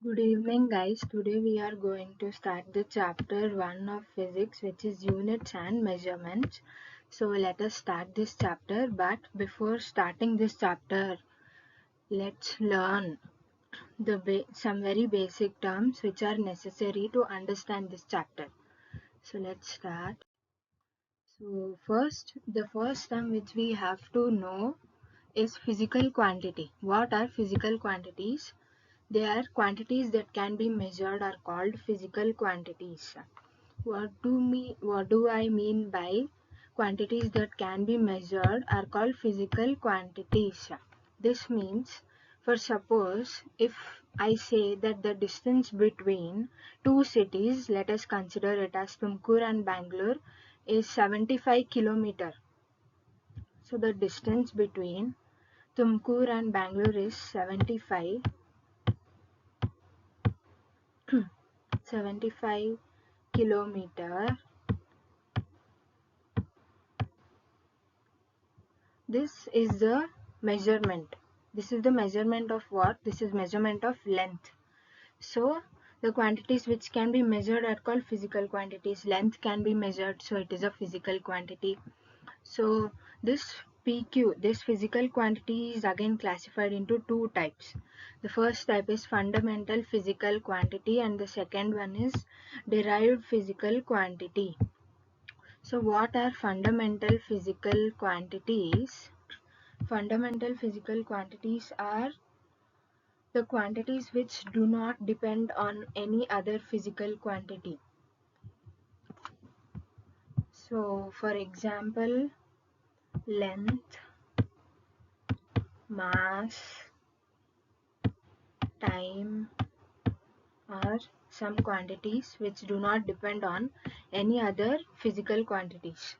Good evening, guys. Today we are going to start the chapter 1 of physics, which is units and measurements. So let us start this chapter. But before starting this chapter, let's learn some very basic terms which are necessary to understand this chapter. So let's start. So the first term which we have to know is physical quantity. What are physical quantities? They are quantities that can be measured are called physical quantities. What do I mean by quantities that can be measured are called physical quantities? This means, for suppose if I say that the distance between two cities, let us consider it as Tumkur and Bangalore, is 75 kilometer. So the distance between Tumkur and Bangalore is 75 kilometer. This is the measurement. This is the measurement of what? This is measurement of length. So the quantities which can be measured are called physical quantities. Length can be measured, so it is a physical quantity. So this PQ, this physical quantity, is again classified into two types. The first type is fundamental physical quantity and the second one is derived physical quantity. So what are fundamental physical quantities? Fundamental physical quantities are the quantities which do not depend on any other physical quantity. So for example, length, mass, time are some quantities which do not depend on any other physical quantities,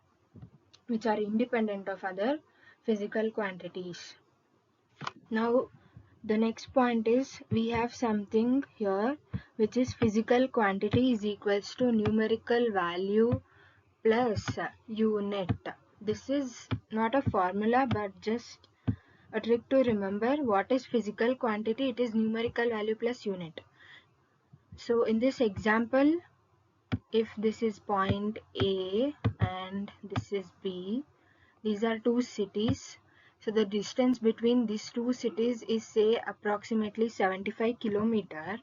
which are independent of other physical quantities. Now the next point is we have something here which is physical quantity is equals to numerical value plus unit. This is not a formula but just a trick to remember what is physical quantity. It is numerical value plus unit. So in this example, if this is point A and this is B, these are two cities. So the distance between these two cities is say approximately 75 kilometer.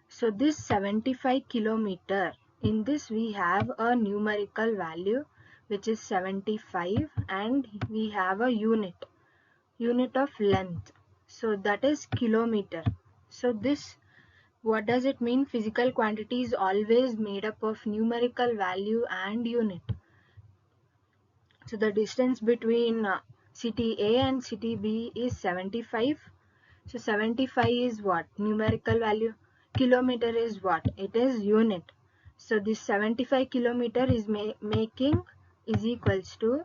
So this 75 kilometer, in this we have a numerical value which is 75 and we have a unit of length. So that is kilometer. So this, what does it mean? Physical quantity is always made up of numerical value and unit. So the distance between city A and city B is 75. So 75 is what? Numerical value. Kilometer is what? It is unit. So this 75 kilometer is making is equals to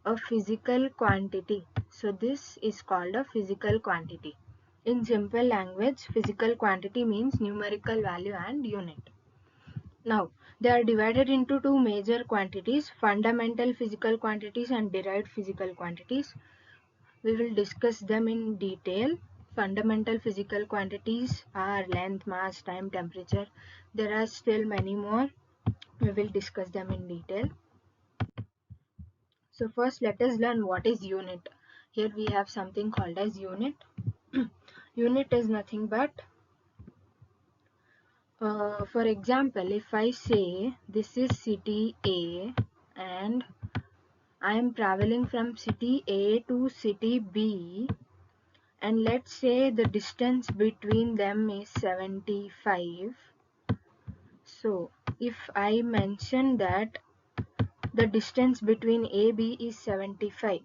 a physical quantity. So this is called a physical quantity. In simple language, physical quantity means numerical value and unit. Now, they are divided into two major quantities, fundamental physical quantities and derived physical quantities. We will discuss them in detail. Fundamental physical quantities are length, mass, time, temperature. There are still many more. We will discuss them in detail. So first let us learn what is unit. Here we have something called as unit. Unit is nothing but for example, if I say this is city A and I am traveling from city A to city B, and let's say the distance between them is 75. So if I mention that the distance between AB is 75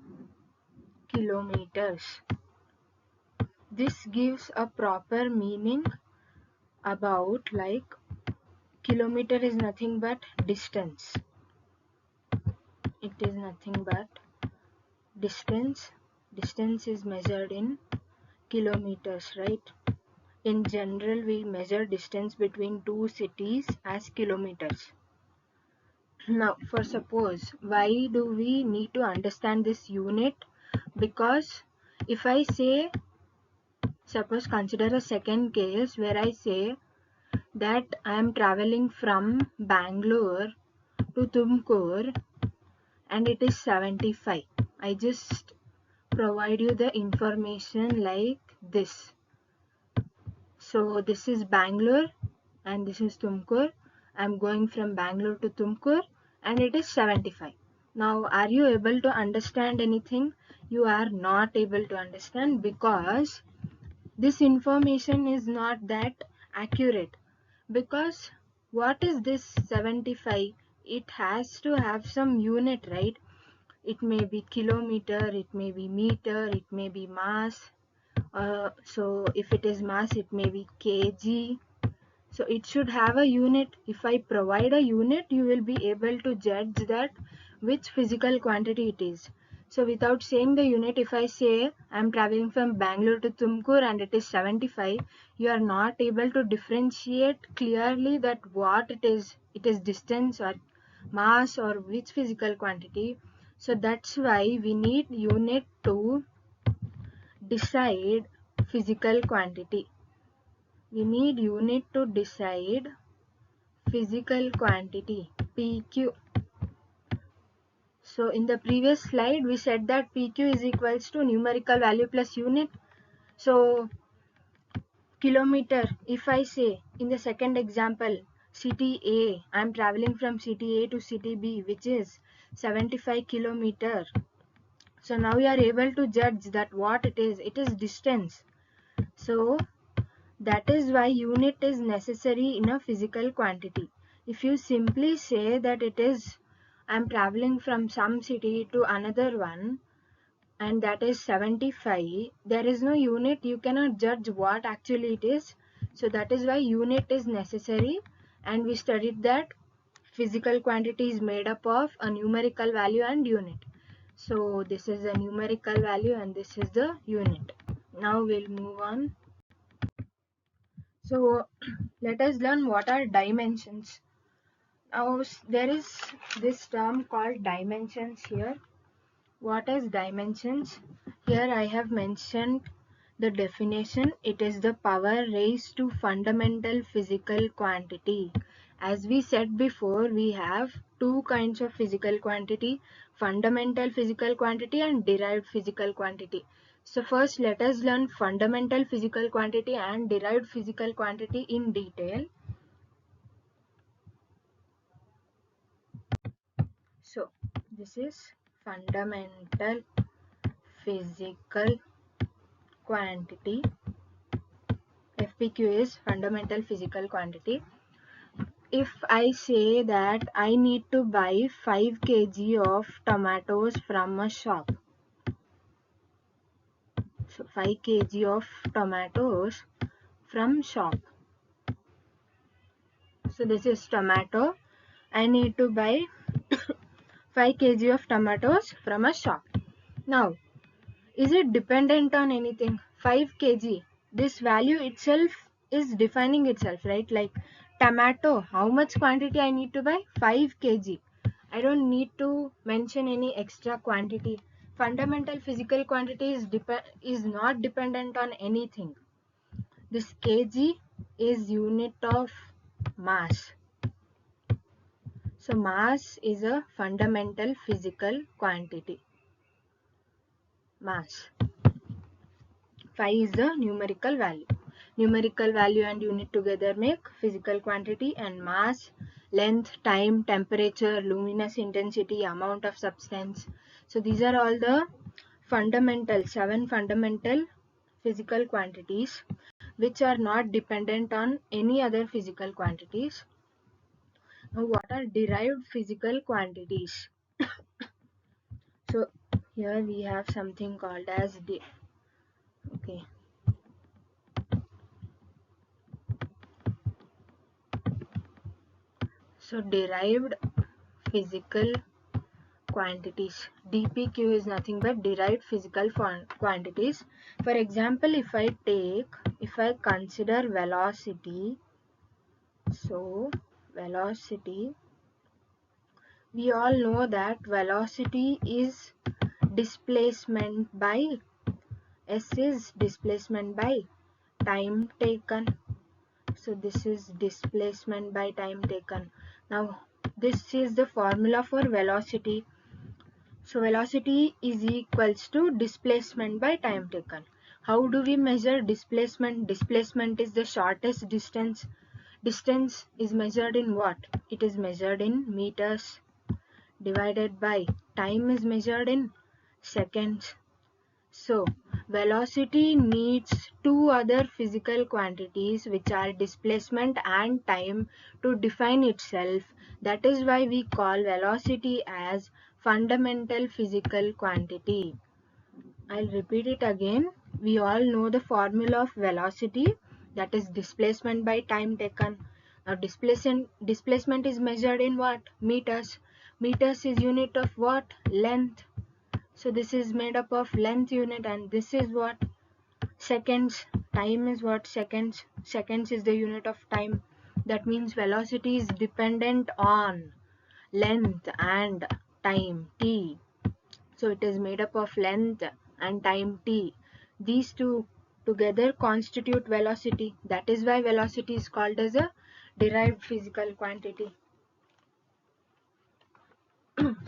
kilometers, this gives a proper meaning about like kilometer is nothing but distance. It is nothing but distance. Distance is measured in kilometers, right? In general, we measure distance between two cities as kilometers. Now, for suppose, why do we need to understand this unit? Because if I say suppose consider a second case where I say that I am traveling from Bangalore to Tumkur and it is 75. I just provide you the information like this. So this is Bangalore and this is Tumkur. I am going from Bangalore to Tumkur and it is 75. Now are you able to understand anything? You are not able to understand because this information is not that accurate. Because what is this 75? It has to have some unit, right? It may be kilometer, it may be meter, it may be mass. So if it is mass, it may be kg. So it should have a unit. If I provide a unit, you will be able to judge that which physical quantity it is. So without saying the unit, if I say I am traveling from Bangalore to Tumkur and it is 75, you are not able to differentiate clearly that what it is. It is distance or mass or which physical quantity. So that's why we need unit to decide physical quantity. We need unit to decide physical quantity PQ. So in the previous slide we said that PQ is equals to numerical value plus unit. So kilometer, if I say in the second example city A, I am traveling from city A to city B which is 75 kilometer. So now you are able to judge that what it is distance. So that is why unit is necessary in a physical quantity. If you simply say that it is I am traveling from some city to another one and that is 75, there is no unit, you cannot judge what actually it is. So that is why unit is necessary, and we studied that physical quantity is made up of a numerical value and unit. So this is a numerical value and this is the unit. Now we'll move on. So let us learn what are dimensions. Now there is this term called dimensions here. What is dimensions? Here I have mentioned the definition. It is the power raised to fundamental physical quantity. As we said before, we have two kinds of physical quantity: fundamental physical quantity and derived physical quantity. So first let us learn fundamental physical quantity and derived physical quantity in detail. So this is fundamental physical quantity. FPQ is fundamental physical quantity. If I say that I need to buy 5 kg of tomatoes from a shop. So 5 kg of tomatoes from shop. So this is tomato. I need to buy 5 kg of tomatoes from a shop. Now, is it dependent on anything? 5 kg. This value itself is defining itself, right? Like tomato, how much quantity I need to buy? 5 kg. I don't need to mention any extra quantity. Fundamental physical quantity is not dependent on anything. This kg is unit of mass. So mass is a fundamental physical quantity. Mass. 5 is the numerical value. Numerical value and unit together make physical quantity, and mass, length, time, temperature, luminous intensity, amount of substance. So these are all the fundamental, 7 fundamental physical quantities which are not dependent on any other physical quantities. Now what are derived physical quantities? So here we have something called as okay. So derived physical quantities. DPQ is nothing but derived physical quantities. For example, if I consider velocity, so velocity, we all know that velocity is displacement by, S is displacement by time taken. So this is displacement by time taken. Now this is the formula for velocity. So velocity is equals to displacement by time taken. How do we measure displacement? Displacement is the shortest distance. Distance is measured in what? It is measured in meters divided by time is measured in seconds. So velocity needs two other physical quantities which are displacement and time to define itself. That is why we call velocity as fundamental physical quantity. I'll repeat it again. We all know the formula of velocity, that is displacement by time taken. Now displacement is measured in what? Meters. Meters is unit of what? Length. So this is made up of length unit, and this is what? Seconds. Time is what? Seconds. Seconds is the unit of time. That means velocity is dependent on length and time t. So it is made up of length and time t. These two together constitute velocity. That is why velocity is called as a derived physical quantity.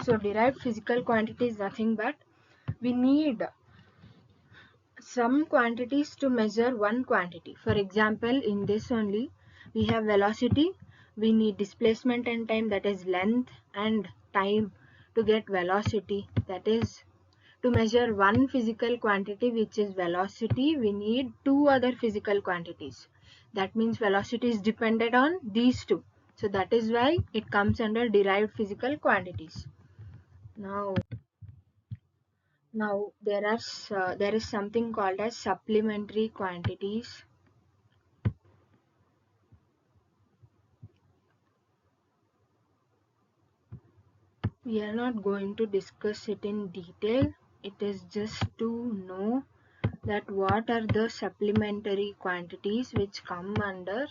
So derived physical quantity is nothing but we need some quantities to measure one quantity. For example, in this only we have velocity, we need displacement and time, that is length and time, to get velocity. That is, to measure one physical quantity which is velocity, we need two other physical quantities. That means velocity is dependent on these two. So that is why it comes under derived physical quantities. Now there is something called as supplementary quantities. We are not going to discuss it in detail. It is just to know that what are the supplementary quantities which come under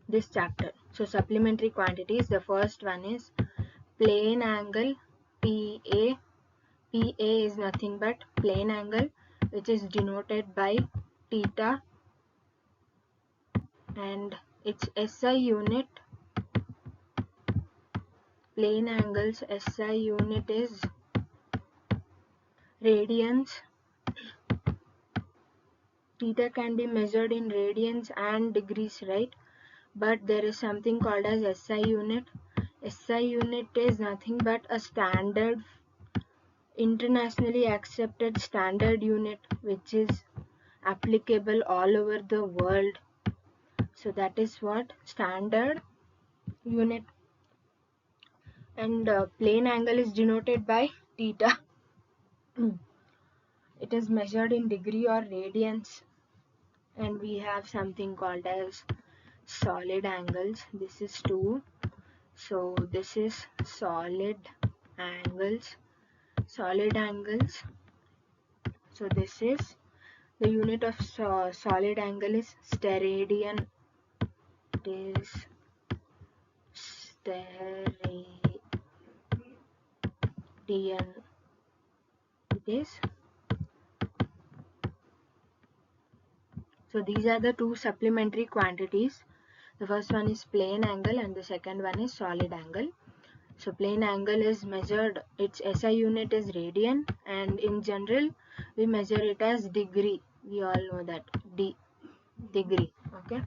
this chapter. So supplementary quantities, the first one is plane angle PA. PA is nothing but plane angle, which is denoted by theta, and its SI unit, plane angles SI unit is radians. Theta can be measured in radians and degrees, right? But there is something called as SI unit. SI unit is nothing but a standard, internationally accepted standard unit which is applicable all over the world. So that is what? Standard unit. And plane angle is denoted by theta. It is measured in degree or radians. And we have something called as solid angles. This is 2. So this is solid angles. Solid angles. So this is the unit of solid angle is steradian. It is steradian. It is. So these are the two supplementary quantities. The first one is plane angle and the second one is solid angle. So plane angle is measured, its SI unit is radian, and in general we measure it as degree. We all know that degree. Okay.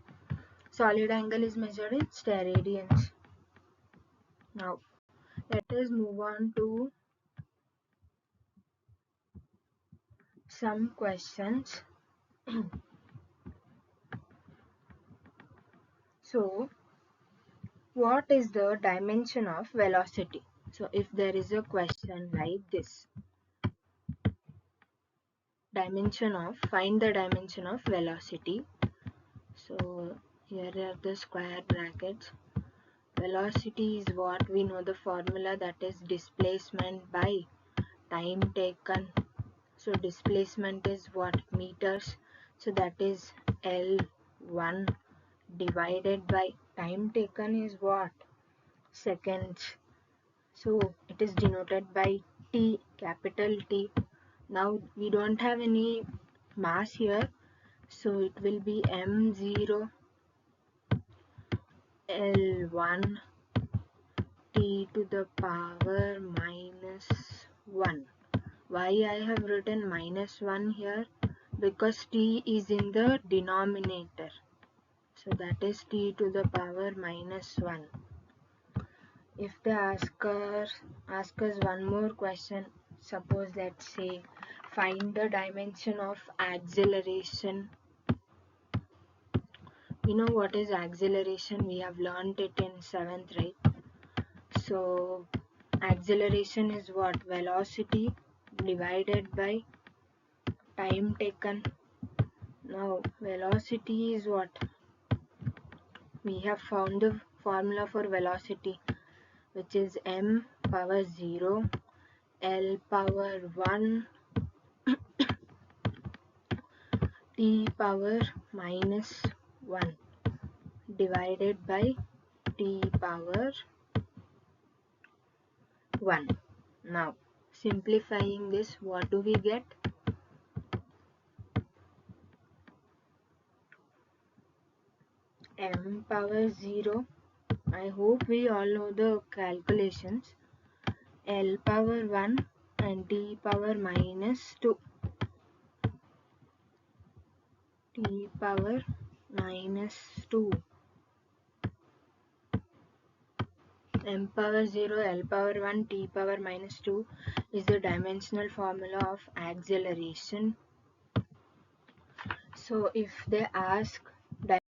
Solid angle is measured in steradians. Now let us move on to some questions. So what is the dimension of velocity? So if there is a question like this, find the dimension of velocity. So here are the square brackets. Velocity is what? We know the formula, that is displacement by time taken. So displacement is what? Meters. So that is L1 divided by time taken is what? Seconds. So it is denoted by T, capital T. Now we don't have any mass here, so it will be m0 L1 t to the power minus 1. Why I have written minus 1 here? Because t is in the denominator. So that is t to the power minus 1. If they ask us one more question, suppose let's say find the dimension of acceleration. You know what is acceleration? We have learned it in 7th, right? So acceleration is what? Velocity divided by time taken. Now velocity is what? We have found the formula for velocity, which is m power 0 L power 1 t power minus 1 divided by t power 1. Now simplifying this, what do we get? M power 0, I hope we all know the calculations, L power 1 and t power minus 2, t power minus 2, m power 0, L power 1, t power minus 2 is the dimensional formula of acceleration. So if they ask